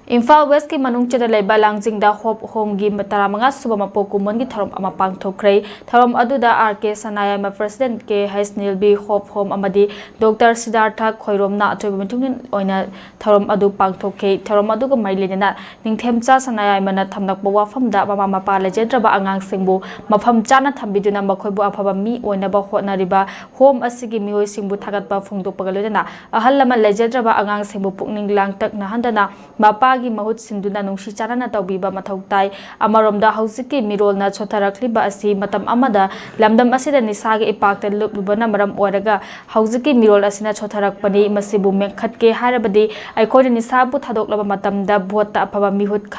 Imphal West ki manung chada leba Langjing da Hope Home gi taramanga suba mapok kumon gi thouram ama pangthokhre thouram aduda RK Sanaya ma President ke Haisnil B Hope Home amadi Dr Siddhartha Khoirom na atoiba mitungin oina thouram adu pangthokhe thouram adu ga marilena ningthemcha Sanaya mana thamnak bawa famda mama mapa lejedraba angang singbu mafam chana thambiduna makhoibu afaba mi oina ba hotna riba home asigi mihoi singbu thagatba phungdokpaga loina ahal lama lejedraba angang singbu pukning langtak na handana mapa gi mahut sinduna nungsi charana tawbiba mathau tai amaromda hausiki mirolna chotharakliba asi matam amada lamdam asida nisage ipakta lubana maram oraga hausiki mirol asina chotharakpani masibu mekhatke harabadi aikhoina nisabu thadoklaba matamda bhota afaba mihut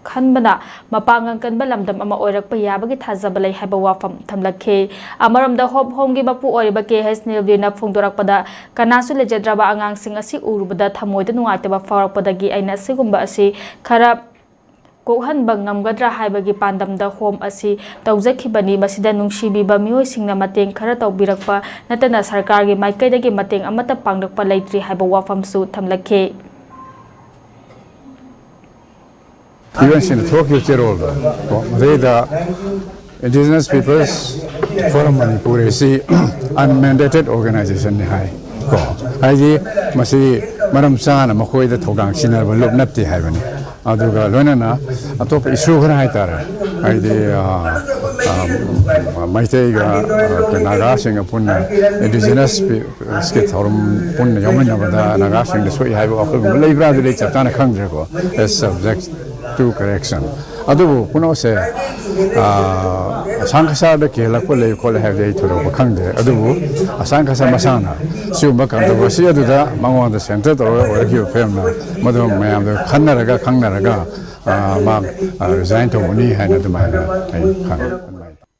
khanbana mapangang kanba lamdam ama oirakpa yabagi thajabalai haiba wafam thamlakhe amaramda Hope Home gi bapu oriba ke Haisnil bina phungdorakpada kanasu lejedraba angang sing asi urubada thamoida nuaitaba farakpadagi aina sigumba asi khara kokhan bangamgadra haibagi pandamda home asi tawjakhibani masida nungsibiba mioi singna mateng khara tawbirakpa natana sarkar gi maikaidagi mateng amata pangrakpa leitri haiba wafam su thamlakhe. Even in Tokyo role, the indigenous peoples forum Manipur is unmandated organization. I masi Madam Sana Makoi the Togang Sinner will look napti heaven. Aduga Lunana, a top issue Haitara. I the Nagasing upon indigenous skit or Pun Yomana Nagasing the Sui Hive of Libra the Chatana Kandrago as subject to correction. Adu Puno say Sankasa the Kilakole call have the Toro Kangde, Adu, a Sankasa Masana, Subaka, the Vasia to the Mango the Center or Hugh Femna, Madam Mayam, the Kanaraga, Kangaraga, resigned to Muni and at the Maya.